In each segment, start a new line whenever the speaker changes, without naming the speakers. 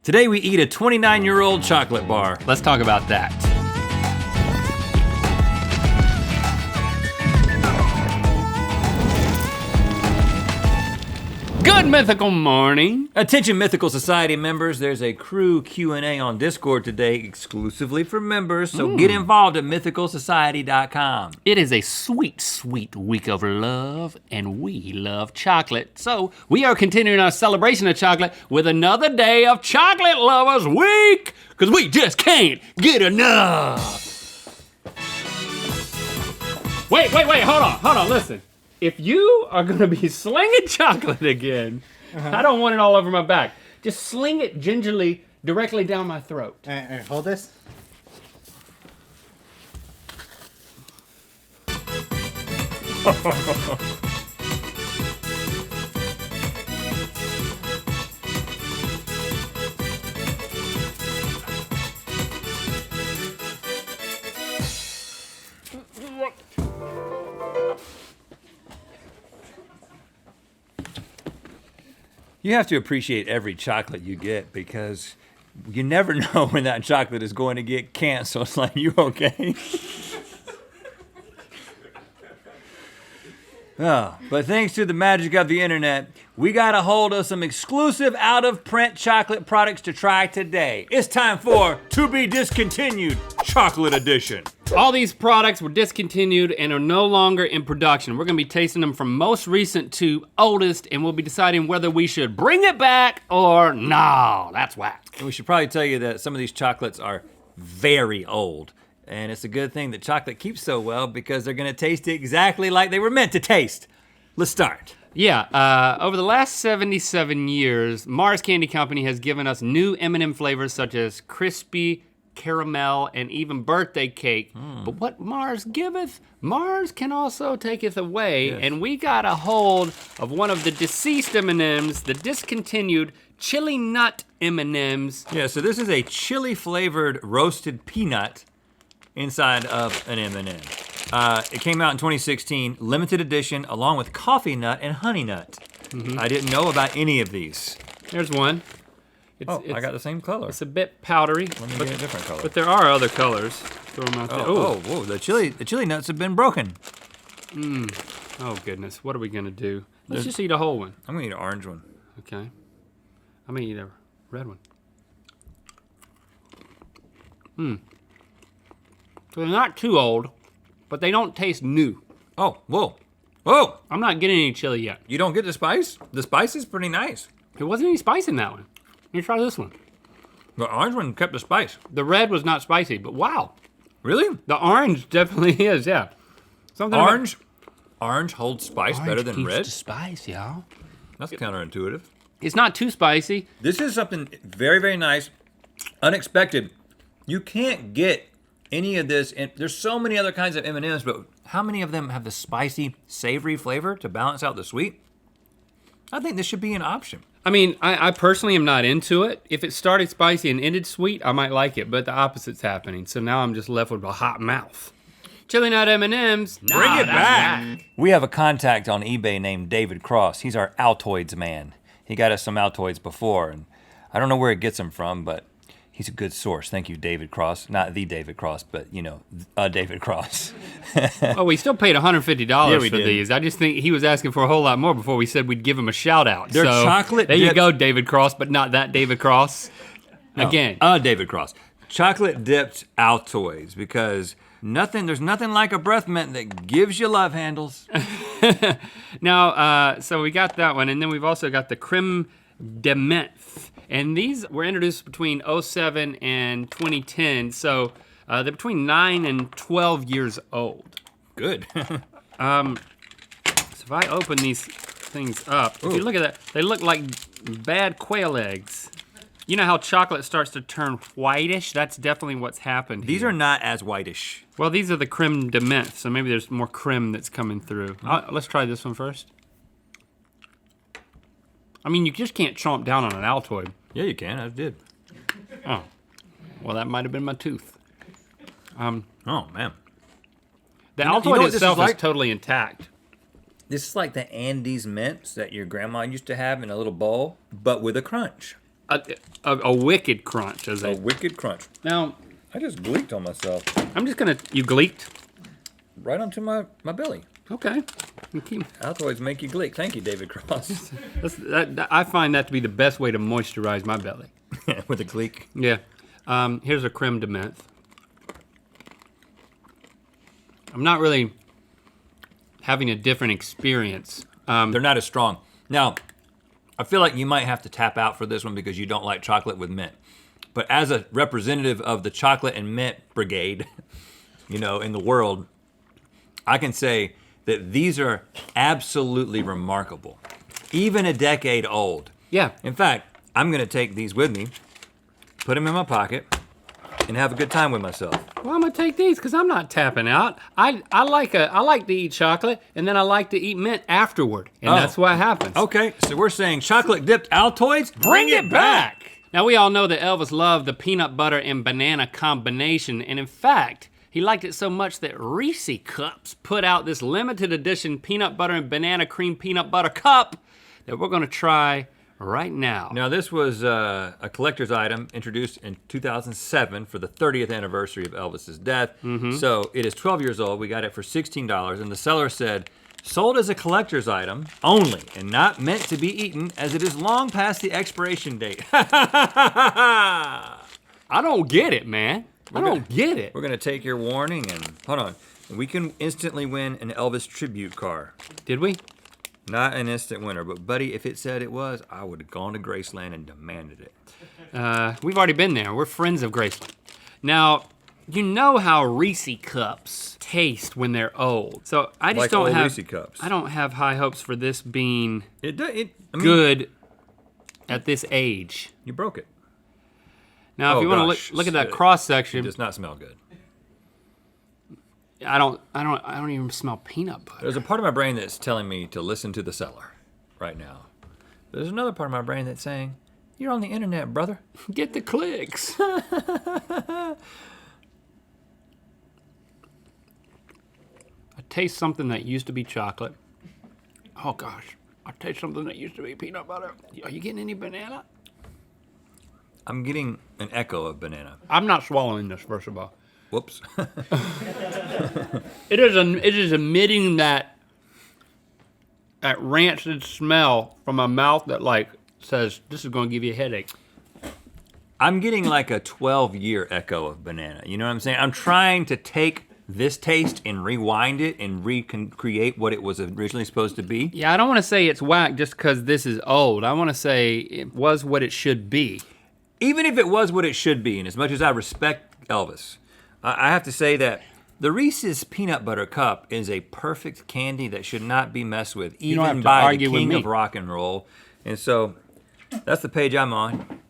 Today we eat a 29-year-old chocolate bar.
Let's talk about that. Good Mythical morning.
Attention Mythical Society members, there's a crew Q&A on Discord today exclusively for members, so get involved at mythicalsociety.com.
It is a sweet, sweet week of love, and we love chocolate. So we are continuing our celebration of chocolate with another day of Chocolate Lovers Week, because we just can't get enough. Wait, hold on, listen. If you are gonna be slinging chocolate again, I don't want it all over my back. Just sling it gingerly directly down my throat.
Hold this.
You have to appreciate every chocolate you get because you never know when that chocolate is going to get canceled. It's like, you okay? Oh, but thanks to the magic of the internet, we got a hold of some exclusive out-of-print chocolate products to try today. It's time for To Be Discontinued Chocolate Edition.
All these products were discontinued and are no longer in production. We're gonna be tasting them from most recent to oldest, and we'll be deciding whether we should bring it back or no, that's whack.
And we should probably tell you that some of these chocolates are very old. And it's a good thing that chocolate keeps so well because they're gonna taste exactly like they were meant to taste. Let's start.
Yeah, over the last 77 years, Mars Candy Company has given us new M&M flavors such as crispy, caramel, and even birthday cake. But what Mars giveth, Mars can also taketh away.
Yes.
And we got a hold of one of the deceased M&Ms, the discontinued chili nut M&Ms.
Yeah, so this is a chili flavored roasted peanut inside of an M&M. It came out in 2016, limited edition, along with coffee nut and honey nut. I didn't know about any of these.
There's one.
I got the same color.
It's a bit powdery.
Let me get a different color.
But there are other colors. Throw them out there.
Whoa, the chili nuts have been broken.
Oh goodness, what are we gonna do? Let's just eat a whole one.
I'm gonna eat an orange one.
Okay. I'm gonna eat a red one. So they're not too old, but they don't taste new.
Oh, whoa.
I'm not getting any chili yet.
You don't get the spice? The spice is pretty nice.
There wasn't any spice in that one. Let me try this one.
The orange one kept the spice.
The red was not spicy, but wow.
Really?
The orange definitely is, yeah. Something
Orange holds spice better than
keeps
red?
the spice, y'all.
That's counterintuitive.
It's not too spicy.
This is something very, very nice, unexpected. You can't get any of this, and there's so many other kinds of M&Ms, but how many of them have the spicy, savory flavor to balance out the sweet? I think this should be an option.
I mean, I personally am not into it. If it started spicy and ended sweet, I might like it, but the opposite's happening. So now I'm just left with a hot mouth. Chili nut M&Ms.
Bring it back. We have a contact on eBay named David Cross. He's our Altoids man. He got us some Altoids before, and I don't know where he gets them from, but he's a good source. Thank you, David Cross. Not the David Cross, but you know, David Cross.
Oh, we still paid $150
Yeah, we
for
did.
these. I just think he was asking for a whole lot more before we said we'd give him a shout out.
They're
so,
chocolate
there you
dipped-
go, David Cross, but not that David Cross. Again.
David Cross. Chocolate dipped Altoids because there's nothing like a breath mint that gives you love handles.
Now, so we got that one, and then we've also got the Crumb de Menthe. And these were introduced between 07 and 2010, so they're between 9 and 12 years old.
Good.
So if I open these things up, if you look at that, they look like bad quail eggs. You know how chocolate starts to turn whitish? That's definitely what's happened
These
here.
are not as whitish.
Well, these are the creme de menthe, so maybe there's more creme that's coming through. Let's try this one first. I mean, you just can't chomp down on an Altoid.
Yeah, you can. I did.
Oh, well, that might have been my tooth.
Oh, man.
The
You know
Altoid
what this is
itself is
like?
totally intact.
This is like the Andes mints that your grandma used to have in a little bowl, but with a crunch.
a wicked crunch, as
A
they.
wicked crunch.
Now,
I just gleeked on myself.
I'm just gonna. You gleeked?
Right onto my belly.
Okay. You keep-
Altoids make you gleek. Thank you, David Cross.
I find that to be the best way to moisturize my belly.
With a gleek.
Yeah. Here's a creme de menthe. I'm not really having a different experience.
They're not as strong. Now, I feel like you might have to tap out for this one because you don't like chocolate with mint. But as a representative of the chocolate and mint brigade, in the world, I can say that these are absolutely remarkable. Even a decade old.
Yeah.
In fact, I'm gonna take these with me, put them in my pocket, and have a good time with myself.
Well, I'm gonna take these because I'm not tapping out. I like to eat chocolate and then I like to eat mint afterward, and that's what happens.
Okay, so we're saying chocolate dipped Altoids, bring it back.
Now we all know that Elvis loved the peanut butter and banana combination, and in fact, he liked it so much that Reeses Cups put out this limited edition peanut butter and banana cream peanut butter cup that we're gonna try right now.
Now this was a collector's item introduced in 2007 for the 30th anniversary of Elvis's death. So it is 12 years old. We got it for $16, and the seller said, sold as a collector's item only and not meant to be eaten as it is long past the expiration date.
I don't get it, man. I don't get it.
We're gonna take your warning and, hold on, we can instantly win an Elvis tribute car.
Did we?
Not an instant winner, but buddy, if it said it was, I would have gone to Graceland and demanded it.
We've already been there. We're friends of Graceland. Now, you know how Reeses Cups taste when they're old. So I just
Like
don't
old
have.
Reeses Cups.
I don't have high hopes for this being
I mean,
good at this age.
You broke it.
Now, if you want
gosh,
to look at that
it
cross
It
section,
does not smell good.
I don't even smell peanut butter.
There's a part of my brain that's telling me to listen to the seller right now. There's another part of my brain that's saying, you're on the internet, brother.
Get the clicks. I taste something that used to be chocolate. Oh gosh, I taste something that used to be peanut butter. Are you getting any banana?
I'm getting an echo of banana.
I'm not swallowing this, first of all.
Whoops.
It is emitting that rancid smell from a mouth that like says this is going to give you a headache.
I'm getting like a 12-year echo of banana. You know what I'm saying? I'm trying to take this taste and rewind it and recreate what it was originally supposed to be.
Yeah, I don't want to say it's whack just because this is old. I want to say it was what it should be.
Even if it was what it should be, and as much as I respect Elvis, I have to say that the Reese's Peanut Butter Cup is a perfect candy that should not be messed with,
don't
even
have to
by the
argue with
king
me.
of rock and roll. And so, that's the page I'm on.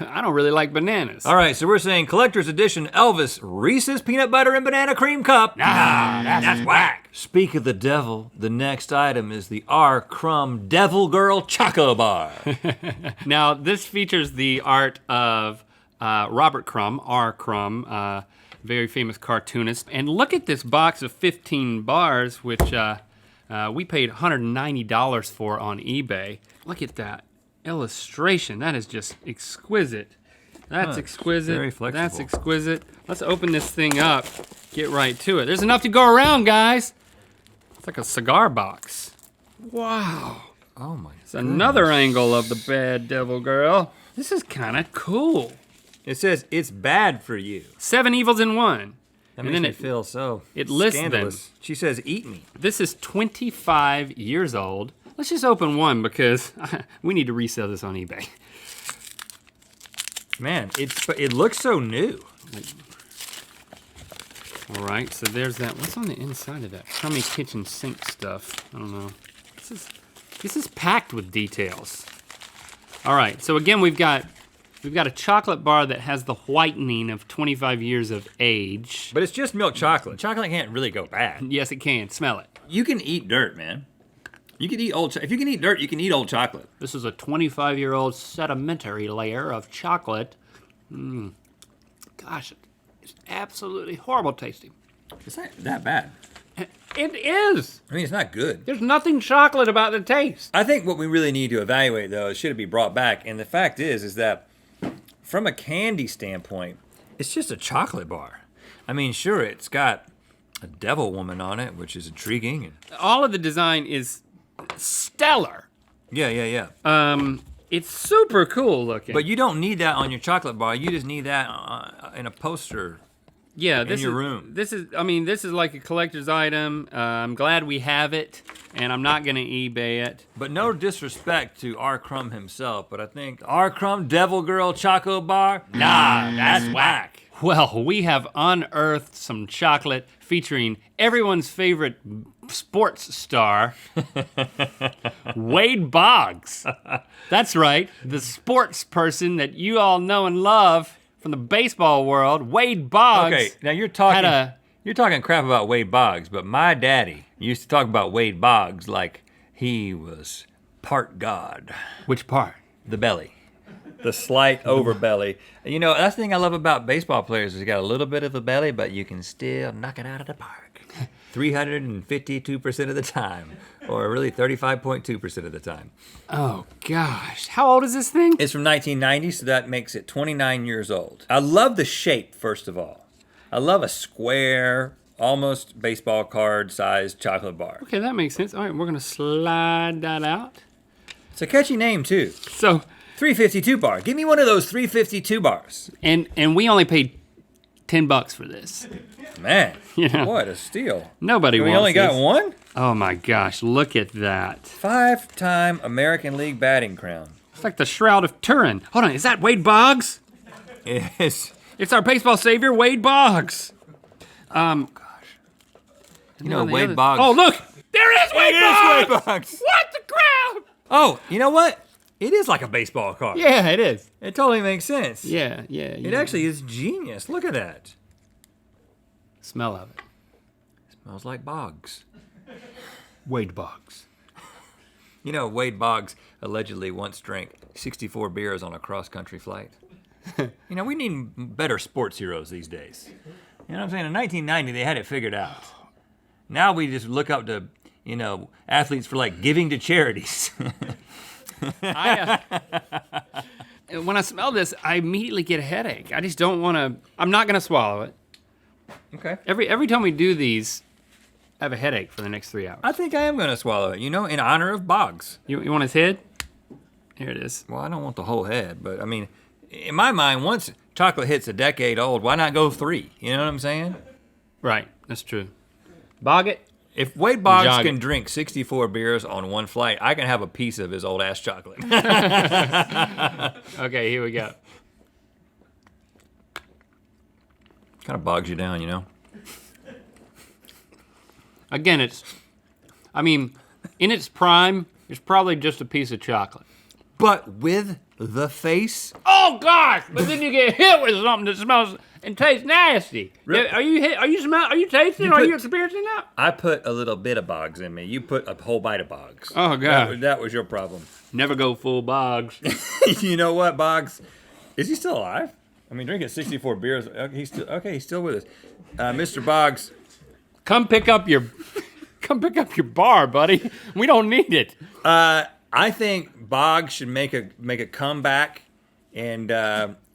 I don't really like bananas.
All right, so we're saying collector's edition Elvis Reese's Peanut Butter and Banana Cream Cup.
Nah, that's whack.
Speak of the devil, the next item is the R. Crumb Devil Girl Chocobar.
Now, this features the art of Robert Crumb, R. Crumb, very famous cartoonist. And look at this box of 15 bars, which we paid $190 for on eBay. Look at that illustration. That is just exquisite. That's exquisite.
very flexible.
That's exquisite. Let's open this thing up, get right to it. There's enough to go around, guys. It's like a cigar box. Wow.
Oh my
It's another angle of the bad devil girl. This is kind of cool.
It says it's bad for you.
7 evils in one.
That
And
makes
then
me
it-
feel so
it lists them.
scandalous. She says, eat me.
This is 25 years old. Let's just open one because we need to resell this on eBay.
Man, it looks so new.
All right, so there's that. What's on the inside of that? Crummy kitchen sink stuff. I don't know. This is packed with details. All right, so again, we've got a chocolate bar that has the whitening of 25 years of age.
But it's just milk chocolate. Chocolate can't really go bad.
Yes, it can. Smell it.
You can eat dirt, man. You can eat if you can eat dirt, you can eat old chocolate.
This is a 25-year-old sedimentary layer of chocolate. Gosh, it's absolutely horrible tasting.
It's not that bad.
It is.
I mean, it's not good.
There's nothing chocolate about the taste.
I think what we really need to evaluate, though, is should it be brought back? And the fact is that from a candy standpoint, it's just a chocolate bar. I mean, sure, it's got a devil woman on it, which is intriguing. And
All of the design is stellar.
yeah.
It's super cool looking.
But you don't need that on your chocolate bar. You just need that in a poster.
yeah, this
your
is,
room.
This is like a collector's item. I'm glad we have it, and I'm not gonna eBay it.
But no disrespect to R. Crumb himself, but I think R. Crumb Devil Girl Chocobar, nah, that's whack.
Well, we have unearthed some chocolate featuring everyone's favorite sports star, Wade Boggs. That's right, the sports person that you all know and love from the baseball world, Wade Boggs.
Okay, now you're talking crap about Wade Boggs, but my daddy used to talk about Wade Boggs like he was part God.
Which part?
The belly. The slight overbelly. You know, that's the thing I love about baseball players is you got a little bit of a belly, but you can still knock it out of the park. 352% of the time, or really 35.2% of the time.
Oh gosh, how old is this thing?
It's from 1990, so that makes it 29 years old. I love the shape, first of all. I love a square, almost baseball card sized chocolate bar.
Okay, that makes sense. All right, we're gonna slide that out.
It's a catchy name, too.
So,
352 bar. Give me one of those 352 bars.
and we only paid $10 for this.
Man,
Yeah.
what a steal.
Nobody
We
wants
only got
this.
one?
Oh my gosh, look at that.
5-time American League batting crown.
It's like the Shroud of Turin. Hold on, is that Wade Boggs?
Yes.
It's our baseball savior, Wade Boggs.
You know, Wade Boggs.
Oh, look! There is Wade
It is
Boggs!
Wade Boggs.
What the crowd?
Oh, you know what? It is like a baseball card.
Yeah, it is.
It totally makes sense.
Yeah.
It actually is genius. Look at that.
Smell of it.
Smells like Boggs.
Wade Boggs.
You know, Wade Boggs allegedly once drank 64 beers on a cross-country flight. You know, we need better sports heroes these days. You know what I'm saying? In 1990, they had it figured out. Now we just look up to, you know, athletes for like giving to charities.
When I smell this, I immediately get a headache. I just don't want to. I'm not gonna swallow it.
Okay.
Every time we do these, I have a headache for the next 3 hours.
I think I am going to swallow it, you know, in honor of Boggs.
You want his head? Here it is.
Well, I don't want the whole head, but I mean, in my mind, once chocolate hits a decade old, why not go 3? You know what I'm saying?
Right, that's true. Bog it.
If Wade Boggs
Jog
can
it.
drink 64 beers on one flight, I can have a piece of his old ass chocolate.
Okay, here we go.
Kind of bogs you down, you know?
Again, in its prime, it's probably just a piece of chocolate.
But with the face,
Oh gosh! But then you get hit with something that smells and tastes nasty.
Really?
Are you tasting? Are you experiencing that?
I put a little bit of Boggs in me. You put a whole bite of Boggs.
Oh, God.
That was your problem.
Never go full Boggs.
You know what, Boggs? Is he still alive? I mean, drinking 64 beers. He's still with us. Mr. Boggs.
Come pick up your bar, buddy. We don't need it.
I think Boggs should make a comeback, and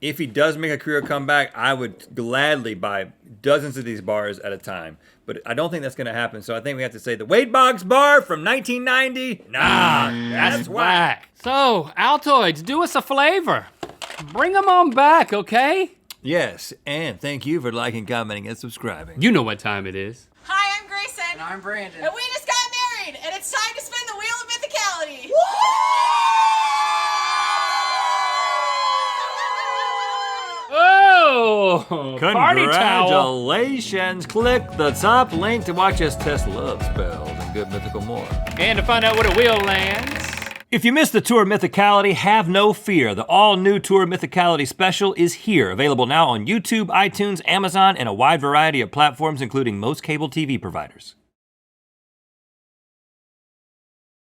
if he does make a career comeback, I would gladly buy dozens of these bars at a time. But I don't think that's going to happen, so I think we have to say the Wade Boggs bar from 1990. Nah, that's whack.
So, Altoids, do us a flavor. Bring them on back, okay?
Yes, and thank you for liking, commenting, and subscribing.
You know what time it is.
Hi, I'm Grayson.
And I'm Brandon.
And we just got married, and it's time to spin the wheel of mythicality.
Oh, party towel.
Congratulations! Click the top link to watch us test love spells and good mythical more.
And to find out where the wheel lands.
If you missed the Tour Mythicality, have no fear. The all-new Tour Mythicality special is here, available now on YouTube, iTunes, Amazon, and a wide variety of platforms, including most cable TV providers.